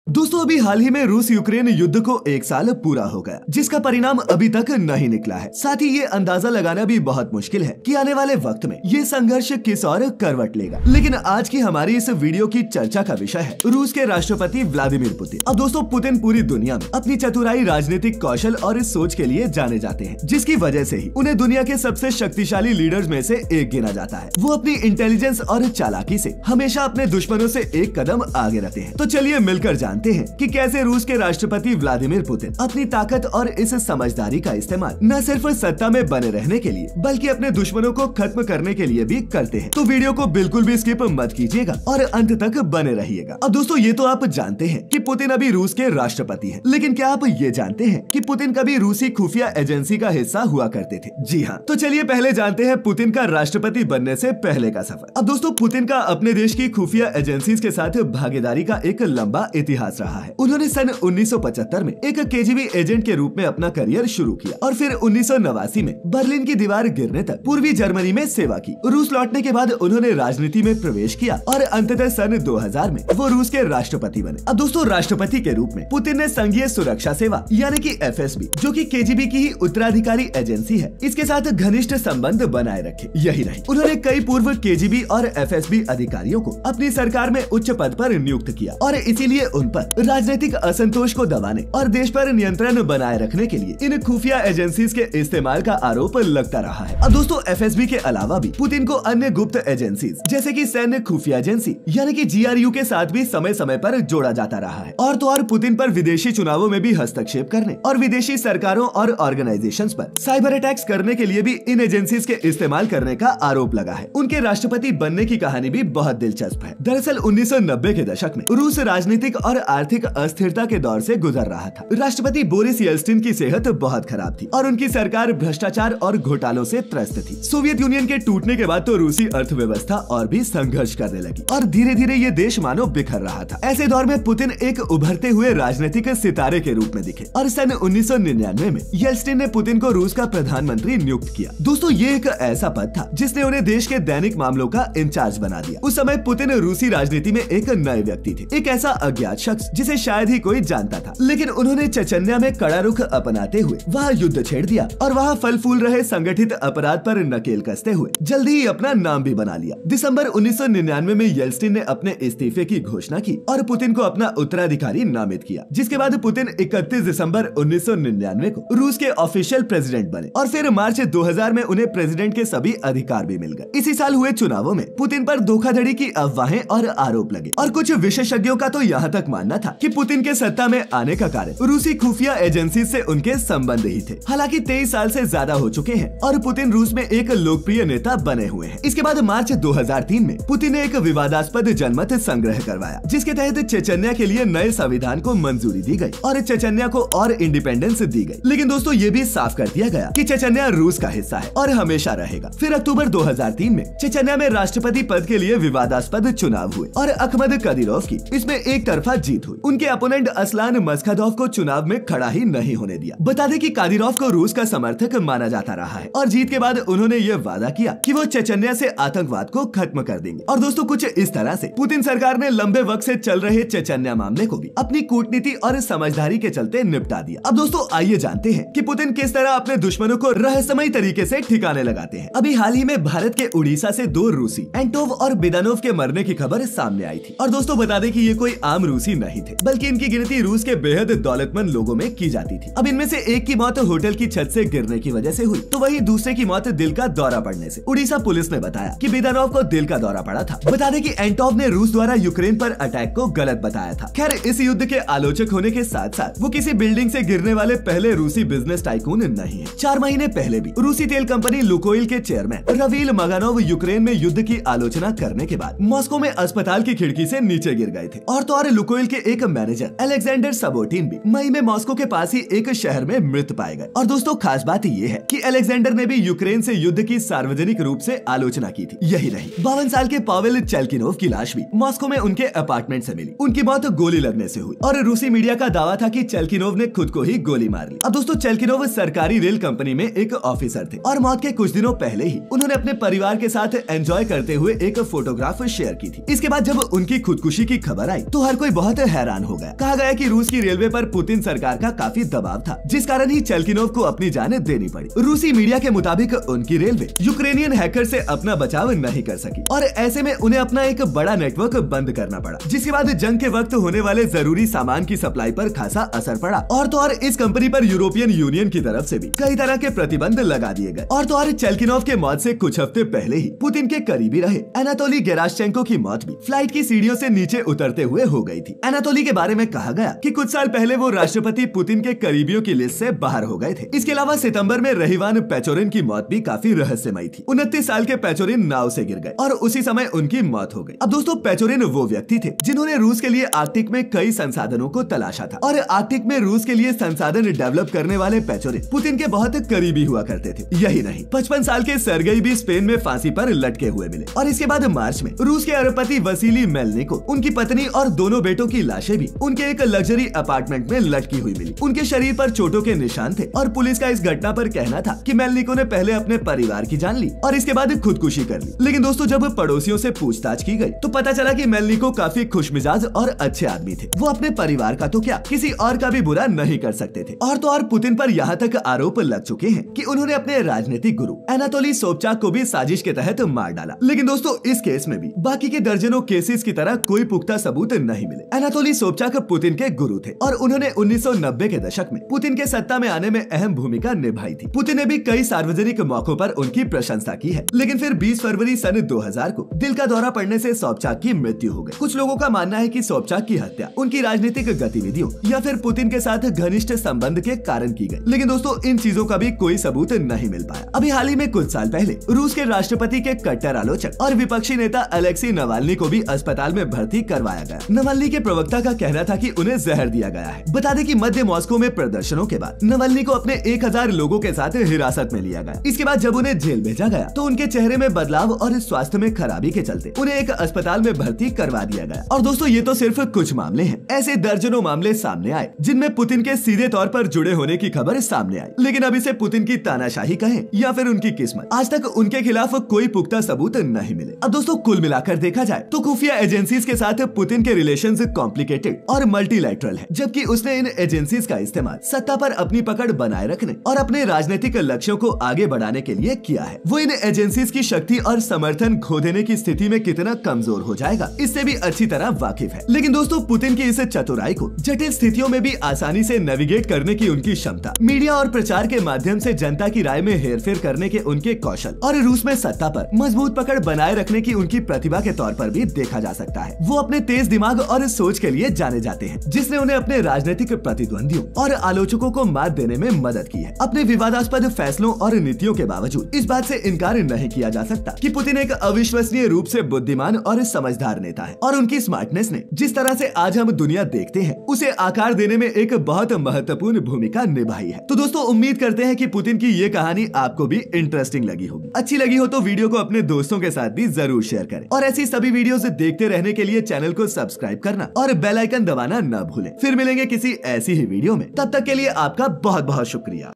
दोस्तों अभी हाल ही में रूस यूक्रेन युद्ध को 1 साल पूरा हो गया, जिसका परिणाम अभी तक नहीं निकला है। साथ ही ये अंदाजा लगाना भी बहुत मुश्किल है कि आने वाले वक्त में ये संघर्ष किस ओर करवट लेगा। लेकिन आज की हमारी इस वीडियो की चर्चा का विषय है रूस के राष्ट्रपति व्लादिमीर पुतिन। अब दोस्तों पुतिन पूरी दुनिया में अपनी चतुराई, राजनीतिक कौशल और सोच के लिए जाने जाते हैं, जिसकी वजह से ही उन्हें दुनिया के सबसे शक्तिशाली लीडर्स में से एक गिना जाता है। वो अपनी इंटेलिजेंस और चालाकी से हमेशा अपने दुश्मनों से एक कदम आगे रहते हैं। तो चलिए मिलकर जानते हैं कि कैसे रूस के राष्ट्रपति व्लादिमीर पुतिन अपनी ताकत और इस समझदारी का इस्तेमाल न सिर्फ सत्ता में बने रहने के लिए बल्कि अपने दुश्मनों को खत्म करने के लिए भी करते हैं। तो वीडियो को बिल्कुल भी स्किप मत कीजिएगा और अंत तक बने रहिएगा। अब दोस्तों ये तो आप जानते हैं कि पुतिन अभी रूस के राष्ट्रपति हैं, लेकिन क्या आप ये जानते हैं कि पुतिन कभी रूसी खुफिया एजेंसी का हिस्सा हुआ करते थे? जी हाँ, तो चलिए पहले जानते हैं पुतिन का राष्ट्रपति बनने से पहले का सफर। अब दोस्तों पुतिन का अपने देश की खुफिया एजेंसीज के साथ भागीदारी का एक लंबा इतिहास रहा है। उन्होंने सन 1975 में एक केजीबी एजेंट के रूप में अपना करियर शुरू किया और फिर 1989 में बर्लिन की दीवार गिरने तक पूर्वी जर्मनी में सेवा की। रूस लौटने के बाद उन्होंने राजनीति में प्रवेश किया और अंततः सन 2000 में वो रूस के राष्ट्रपति बने। अब दोस्तों राष्ट्रपति के रूप में पुतिन ने संघीय सुरक्षा सेवा यानी कि FSB, जो कि केजीबी की ही उत्तराधिकारी एजेंसी है, इसके साथ घनिष्ठ संबंध बनाए रखे। यही नहीं, उन्होंने कई पूर्व केजीबी और FSB अधिकारियों को अपनी सरकार में उच्च पद पर नियुक्त किया और इसीलिए उन पर राजनीतिक असंतोष को दबाने और देश पर नियंत्रण बनाए रखने के लिए इन खुफिया एजेंसीज के इस्तेमाल का आरोप लगता रहा है। अब दोस्तों FSB के अलावा भी पुतिन को अन्य गुप्त एजेंसीज जैसे कि सैन्य खुफिया एजेंसी यानी कि GRU के साथ भी समय समय पर जोड़ा जाता रहा है। और तो और पुतिन पर विदेशी चुनावों में भी हस्तक्षेप करने और विदेशी सरकारों और ऑर्गेनाइजेशंस पर साइबर अटैक्स करने के लिए भी इन एजेंसीज के इस्तेमाल करने का आरोप लगा है। उनके राष्ट्रपति बनने की कहानी भी बहुत दिलचस्प है। दरअसल 1990 के दशक में रूस राजनीतिक और आर्थिक अस्थिरता के दौर से गुजर रहा था। राष्ट्रपति बोरिस येल्त्सिन की सेहत बहुत खराब थी और उनकी सरकार भ्रष्टाचार और घोटालों से त्रस्त थी। सोवियत यूनियन के टूटने के बाद तो रूसी अर्थव्यवस्था और भी संघर्ष करने लगी और धीरे धीरे ये देश मानो बिखर रहा था। ऐसे दौर में पुतिन एक उभरते हुए राजनीतिक सितारे के रूप में दिखे और सन 1999 में येल्त्सिन ने पुतिन को रूस का प्रधानमंत्री नियुक्त किया। दोस्तों ये एक ऐसा पद था जिसने उन्हें देश के दैनिक मामलों का इंचार्ज बना दिया। उस समय पुतिन रूसी राजनीति में एक नए व्यक्ति थे, एक ऐसा अज्ञात शख्स जिसे शायद ही कोई जानता था। लेकिन उन्होंने चेचन्या में कड़ा रुख अपनाते हुए वहाँ युद्ध छेड़ दिया और वहाँ फल फूल रहे संगठित अपराध पर नकेल कसते हुए जल्दी ही अपना नाम भी बना लिया। दिसंबर 1999 में येल्त्सिन ने अपने इस्तीफे की घोषणा की और पुतिन को अपना उत्तराधिकारी नामित किया, जिसके बाद पुतिन 31 दिसंबर 1999 को रूस के ऑफिशियल प्रेसिडेंट बने और फिर मार्च 2000 में उन्हें प्रेसिडेंट के सभी अधिकार भी मिल गए। इसी साल हुए चुनावों में पुतिन पर धोखाधड़ी की अफवाहें और आरोप लगे और कुछ विशेषज्ञों का तो यहाँ तक मानना था कि पुतिन के सत्ता में आने का कारण रूसी खुफिया एजेंसी से उनके संबंध ही थे। हालांकि 23 साल से ज्यादा हो चुके हैं और पुतिन रूस में एक लोकप्रिय नेता बने हुए हैं। इसके बाद मार्च 2003 में पुतिन ने एक विवादास्पद जनमत संग्रह करवाया, जिसके तहत चेचन्या के लिए नए संविधान को मंजूरी दी गई और चेचन्या को और इंडिपेंडेंस दी गई। लेकिन दोस्तों ये भी साफ कर दिया गया कि चेचन्या रूस का हिस्सा है और हमेशा रहेगा। फिर अक्टूबर 2003 में चेचन्या में राष्ट्रपति पद के लिए विवादास्पद चुनाव हुए और अहमद कदीरोव की इसमें एक तरफा जीत हुई। उनके अपोनेंट असलान मस्खादोव को चुनाव में खड़ा ही नहीं होने दिया। बता दें कि कादिरोव को रूस का समर्थक माना जाता रहा है और जीत के बाद उन्होंने ये वादा किया कि वो चेचन्या से आतंकवाद को खत्म कर देंगे। और दोस्तों कुछ इस तरह से पुतिन सरकार ने लंबे वक्त से चल रहे चेचन्या मामले को भी अपनी कूटनीति और समझदारी के चलते निपटा दिया। अब दोस्तों आइए जानते हैं कि पुतिन किस तरह अपने दुश्मनों को रहस्यमयी तरीके से ठिकाने लगाते हैं। अभी हाल ही में भारत के उड़ीसा से 2 रूसी एंटोव और बिदानोव के मरने की खबर सामने आई थी। और दोस्तों बता दें कि ये कोई आम रूसी नहीं थे, बल्कि इनकी गिनती रूस के बेहद दौलतमंद लोगों में की जाती थी। अब इनमें से एक की मौत होटल की छत से गिरने की वजह से हुई, तो वही दूसरे की मौत दिल का दौरा पड़ने से। उड़ीसा पुलिस ने बताया कि बिदानोव को दिल का दौरा पड़ा था। बता दें कि एंटोव ने रूस द्वारा यूक्रेन पर अटैक को गलत बताया था। खैर इस युद्ध के आलोचक होने के साथ साथ वो किसी बिल्डिंग से गिरने वाले पहले रूसी बिजनेस टाइकून नहीं है। 4 महीने पहले भी रूसी तेल कंपनी लुकोइल के चेयरमैन रवील मगानोव यूक्रेन में युद्ध की आलोचना करने के बाद मॉस्को में अस्पताल की खिड़की से नीचे गिर गए थे। और तो और लुकोइल के एक मैनेजर अलेक्जेंडर सबोटिन भी मई में मॉस्को के पास ही एक शहर में मृत पाए गए। और दोस्तों खास बात ये है कि अलेक्जेंडर ने भी यूक्रेन से युद्ध की सार्वजनिक रूप से आलोचना की थी। यही नहीं, 52 साल के पावेल चेल्किनोव की लाश भी मॉस्को में उनके अपार्टमेंट से मिली। उनकी मौत गोली लगने से हुई और रूसी मीडिया का दावा था कि चेल्किनोव ने खुद को ही गोली मार ली। अब दोस्तों चेल्किनोव सरकारी रेल कंपनी में एक ऑफिसर थे और मौत के कुछ दिनों पहले ही उन्होंने अपने परिवार के साथ एंजॉय करते हुए एक फोटोग्राफ शेयर की थी। इसके बाद जब उनकी खुदकुशी की खबर आई तो हर कोई बहुत बहुत हैरान हो गया। कहा गया कि रूस की रेलवे पर पुतिन सरकार का काफी दबाव था, जिस कारण ही चेल्किनोव को अपनी जान देनी पड़ी। रूसी मीडिया के मुताबिक उनकी रेलवे यूक्रेनियन हैकर से अपना बचाव नहीं कर सकी और ऐसे में उन्हें अपना एक बड़ा नेटवर्क बंद करना पड़ा, जिसके बाद जंग के वक्त होने वाले जरूरी सामान की सप्लाई पर खासा असर पड़ा। और तो और इस कंपनी पर यूरोपियन यूनियन की तरफ से भी कई तरह के प्रतिबंध लगा दिए गए। और तो और चेल्किनोव के मौत से कुछ हफ्ते पहले ही पुतिन के करीबी रहे एनातोली गेराशचेंको की मौत भी फ्लाइट की सीढ़ियों से नीचे उतरते हुए हो गई थी। एनातोली के बारे में कहा गया कि कुछ साल पहले वो राष्ट्रपति पुतिन के करीबियों की लिस्ट से बाहर हो गए थे। इसके अलावा सितंबर में रहीवान पेचोरिन की मौत भी काफी रहस्यमयी थी। 29 साल के पेचोरिन नाव से गिर गए और उसी समय उनकी मौत हो गई। अब दोस्तों, पेचोरिन वो व्यक्ति थे जिन्होंने रूस के लिए आर्कटिक में कई संसाधनों को तलाशा था और आर्कटिक में रूस के लिए संसाधन डेवलप करने वाले पेचोरिन पुतिन के बहुत करीबी हुआ करते थे। यही नहीं, 55 साल के सर्गेई भी स्पेन में फांसी पर लटके हुए मिले। और इसके बाद मार्च में रूस के अरबपति वसीली मेलनिक को उनकी पत्नी और दोनों बेटों की लाशें भी उनके एक लग्जरी अपार्टमेंट में लटकी हुई मिली। उनके शरीर पर चोटों के निशान थे और पुलिस का इस घटना पर कहना था कि मेलनिको ने पहले अपने परिवार की जान ली और इसके बाद खुदकुशी कर ली। लेकिन दोस्तों, जब पड़ोसियों से पूछताछ की गई तो पता चला कि मेलनिको काफी खुशमिजाज और अच्छे आदमी थे। वो अपने परिवार का तो क्या, किसी और का भी बुरा नहीं कर सकते थे। और तो और पुतिन पर यहाँ तक आरोप लग चुके हैं कि उन्होंने अपने राजनीतिक गुरु एनातोली सोबचाक को भी साजिश के तहत मार डाला। लेकिन दोस्तों, इस केस में भी बाकी के दर्जनों केसेस की तरह कोई पुख्ता सबूत नहीं मिले। एनातोली सोबचाक पुतिन के गुरु थे और उन्होंने 1990 के दशक में पुतिन के सत्ता में आने में अहम भूमिका निभाई थी। पुतिन ने भी कई सार्वजनिक मौकों पर उनकी प्रशंसा की है। लेकिन फिर 20 फरवरी सन 2000 को दिल का दौरा पड़ने से सोबचाक की मृत्यु हो गई। कुछ लोगों का मानना है कि सोबचाक की हत्या उनकी राजनीतिक गतिविधियों या फिर पुतिन के साथ घनिष्ठ संबंध के कारण की गई। लेकिन दोस्तों, इन चीजों का भी कोई सबूत नहीं मिल पाया। अभी हाल ही में कुछ साल पहले रूस के राष्ट्रपति के कट्टर आलोचक और विपक्षी नेता अलेक्सी नवाल्नी को भी अस्पताल में भर्ती करवाया गया। नवाल्नी के प्रवक्ता का कहना था कि उन्हें जहर दिया गया है। बता दें कि मध्य मॉस्को में प्रदर्शनों के बाद नवाल्नी को अपने 1000 लोगों के साथ हिरासत में लिया गया। इसके बाद जब उन्हें जेल भेजा गया तो उनके चेहरे में बदलाव और स्वास्थ्य में खराबी के चलते उन्हें एक अस्पताल में भर्ती करवा दिया गया। और दोस्तों, ये तो सिर्फ कुछ मामले हैं। ऐसे दर्जनों मामले सामने आए जिनमें पुतिन के सीधे तौर पर जुड़े होने की खबर सामने आई। लेकिन अब इसे पुतिन की तानाशाही कहें या फिर उनकी किस्मत, आज तक उनके खिलाफ कोई पुख्ता सबूत नहीं मिले। अब दोस्तों, कुल मिलाकर देखा जाए तो खुफिया एजेंसीज के साथ पुतिन के रिलेशंस कॉम्प्लिकेटेड और मल्टीलैटरल है, जबकि उसने इन एजेंसीज का इस्तेमाल सत्ता पर अपनी पकड़ बनाए रखने और अपने राजनीतिक लक्ष्यों को आगे बढ़ाने के लिए किया है। वो इन एजेंसीज की शक्ति और समर्थन खो देने की स्थिति में कितना कमजोर हो जाएगा, इससे भी अच्छी तरह वाकिफ है। लेकिन दोस्तों, पुतिन की इस चतुराई को जटिल स्थितियों में भी आसानी से नेविगेट करने की उनकी क्षमता, मीडिया और प्रचार के माध्यम से जनता की राय में हेरफेर करने के उनके कौशल और रूस में सत्ता पर मजबूत पकड़ बनाए रखने की उनकी प्रतिभा के तौर पर भी देखा जा सकता है। वो अपने तेज दिमाग और सोच के लिए जाने जाते हैं, जिसने उन्हें अपने राजनीतिक प्रतिद्वंदियों और आलोचकों को मात देने में मदद की है। अपने विवादास्पद फैसलों और नीतियों के बावजूद इस बात से इनकार नहीं किया जा सकता कि पुतिन एक अविश्वसनीय रूप से बुद्धिमान और समझदार नेता है और उनकी स्मार्टनेस ने जिस तरह से आज हम दुनिया देखते हैं उसे आकार देने में एक बहुत महत्वपूर्ण भूमिका निभाई है। तो दोस्तों, उम्मीद करते हैं कि पुतिन की ये कहानी आपको भी इंटरेस्टिंग लगी होगी। अच्छी लगी हो तो वीडियो को अपने दोस्तों के साथ भी जरूर शेयर करें और ऐसी सभी वीडियोस देखते रहने के लिए चैनल को सब्सक्राइब करना और बेल आइकन दबाना न भूलें। फिर मिलेंगे किसी ऐसी ही वीडियो में, तब तक के लिए आपका बहुत बहुत शुक्रिया।